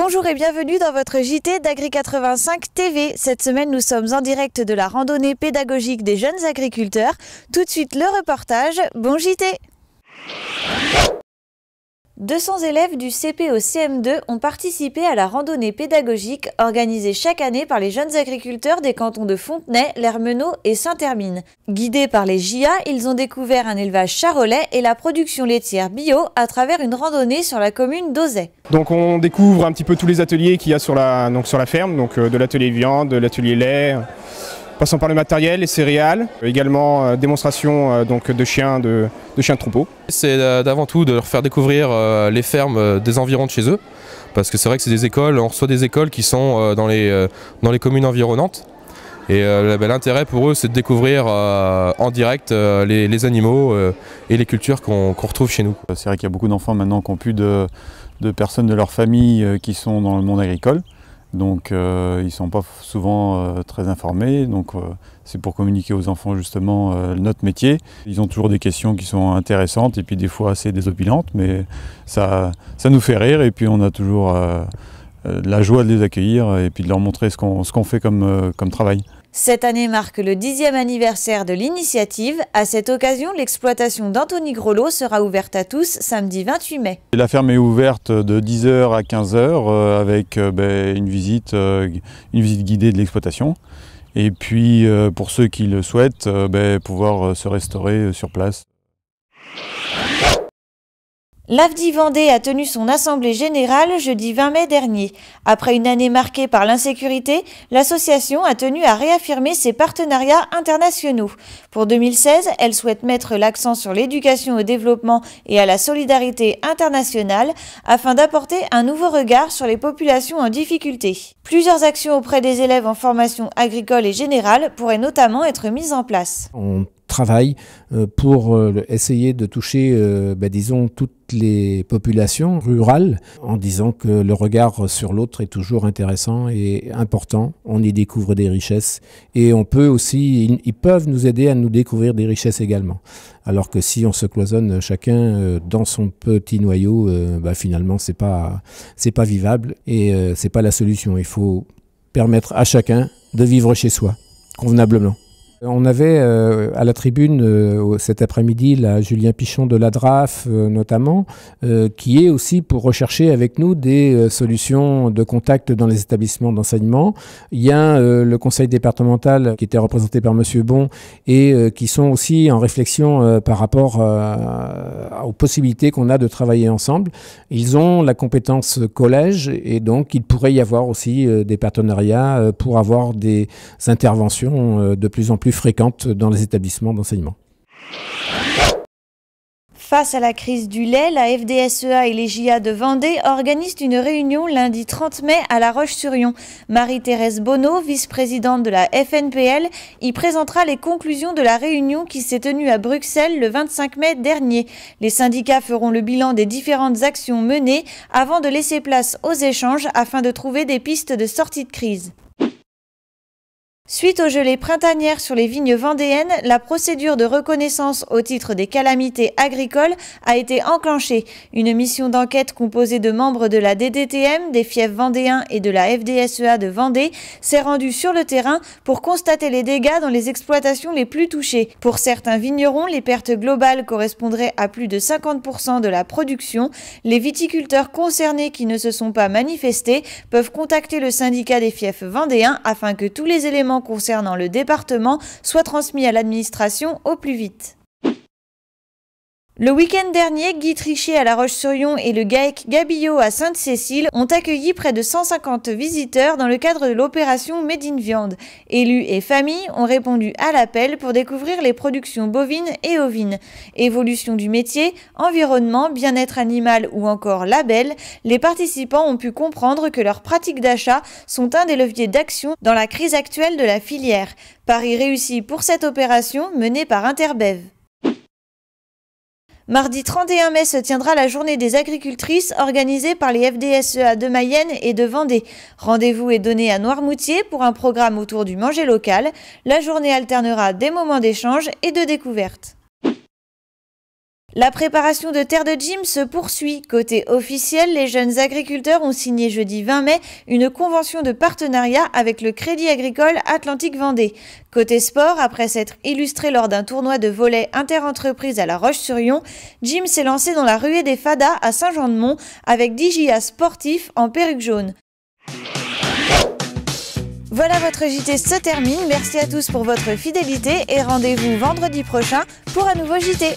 Bonjour et bienvenue dans votre JT d'Agri85 TV. Cette semaine, nous sommes en direct de la randonnée pédagogique des jeunes agriculteurs. Tout de suite, le reportage. Bon JT! 200 élèves du CP au CM2 ont participé à la randonnée pédagogique organisée chaque année par les jeunes agriculteurs des cantons de Fontenay, l'Ermenau et Saint-Hermine. Guidés par les JA, ils ont découvert un élevage charolais et la production laitière bio à travers une randonnée sur la commune d'Auzay. Donc on découvre un petit peu tous les ateliers qu'il y a sur la ferme, donc de l'atelier viande, de l'atelier lait, passant par le matériel, les céréales, également démonstration de chiens de troupeau. C'est d'avant tout de leur faire découvrir les fermes des environs de chez eux, parce que c'est vrai que c'est des écoles, on reçoit des écoles qui sont dans les communes environnantes. Et l'intérêt pour eux, c'est de découvrir en direct les animaux et les cultures qu'on retrouve chez nous. C'est vrai qu'il y a beaucoup d'enfants maintenant qui n'ont plus de personnes de leur famille qui sont dans le monde agricole. Donc ils ne sont pas souvent très informés, donc c'est pour communiquer aux enfants justement notre métier. Ils ont toujours des questions qui sont intéressantes et puis des fois assez désopilantes, mais ça nous fait rire et puis on a toujours la joie de les accueillir et puis de leur montrer ce qu'on fait comme travail. Cette année marque le 10e anniversaire de l'initiative. À cette occasion, l'exploitation d'Anthony Grolot sera ouverte à tous samedi 28 mai. La ferme est ouverte de 10h à 15h avec une visite guidée de l'exploitation. Et puis pour ceux qui le souhaitent, pouvoir se restaurer sur place. L'AFDI Vendée a tenu son assemblée générale jeudi 20 mai dernier. Après une année marquée par l'insécurité, l'association a tenu à réaffirmer ses partenariats internationaux. Pour 2016, elle souhaite mettre l'accent sur l'éducation au développement et à la solidarité internationale afin d'apporter un nouveau regard sur les populations en difficulté. Plusieurs actions auprès des élèves en formation agricole et générale pourraient notamment être mises en place. On travaille pour essayer de toucher, disons, toutes les populations rurales en disant que le regard sur l'autre est toujours intéressant et important. On y découvre des richesses et on peut aussi, ils peuvent nous aider à nous découvrir des richesses également. Alors que si on se cloisonne chacun dans son petit noyau, finalement c'est pas vivable et c'est pas la solution. Il faut permettre à chacun de vivre chez soi convenablement. On avait à la tribune cet après-midi Julien Pichon de l'ADRAF notamment, qui est aussi pour rechercher avec nous des solutions de contact dans les établissements d'enseignement. Il y a le conseil départemental qui était représenté par Monsieur Bon et qui sont aussi en réflexion par rapport aux possibilités qu'on a de travailler ensemble. Ils ont la compétence collège et donc il pourrait y avoir aussi des partenariats pour avoir des interventions de plus en plus fréquentes dans les établissements d'enseignement. Face à la crise du lait, la FDSEA et les JA de Vendée organisent une réunion lundi 30 mai à La Roche-sur-Yon. Marie-Thérèse Bonneau, vice-présidente de la FNPL, y présentera les conclusions de la réunion qui s'est tenue à Bruxelles le 25 mai dernier. Les syndicats feront le bilan des différentes actions menées avant de laisser place aux échanges afin de trouver des pistes de sortie de crise. Suite aux gelées printanières sur les vignes vendéennes, la procédure de reconnaissance au titre des calamités agricoles a été enclenchée. Une mission d'enquête composée de membres de la DDTM, des fiefs vendéens et de la FDSEA de Vendée s'est rendue sur le terrain pour constater les dégâts dans les exploitations les plus touchées. Pour certains vignerons, les pertes globales correspondraient à plus de 50% de la production. Les viticulteurs concernés qui ne se sont pas manifestés peuvent contacter le syndicat des fiefs vendéens afin que tous les éléments concernant le département soient transmis à l'administration au plus vite. Le week-end dernier, Guy Trichet à La Roche-sur-Yon et le GAEC Gabillot à Sainte-Cécile ont accueilli près de 150 visiteurs dans le cadre de l'opération Made in Viande. Élus et familles ont répondu à l'appel pour découvrir les productions bovines et ovines. Évolution du métier, environnement, bien-être animal ou encore label, les participants ont pu comprendre que leurs pratiques d'achat sont un des leviers d'action dans la crise actuelle de la filière. Pari réussi pour cette opération menée par Interbev. Mardi 31 mai se tiendra la journée des agricultrices organisée par les FDSEA de Mayenne et de Vendée. Rendez-vous est donné à Noirmoutier pour un programme autour du manger local. La journée alternera des moments d'échange et de découverte. La préparation de terre de gym se poursuit. Côté officiel, les jeunes agriculteurs ont signé jeudi 20 mai une convention de partenariat avec le Crédit Agricole Atlantique Vendée. Côté sport, après s'être illustré lors d'un tournoi de volley inter-entreprise à La Roche-sur-Yon, Jim s'est lancé dans la ruée des fadas à Saint-Jean-de-Mont avec 10 GIA sportifs en perruque jaune. Voilà, votre JT se termine. Merci à tous pour votre fidélité et rendez-vous vendredi prochain pour un nouveau JT.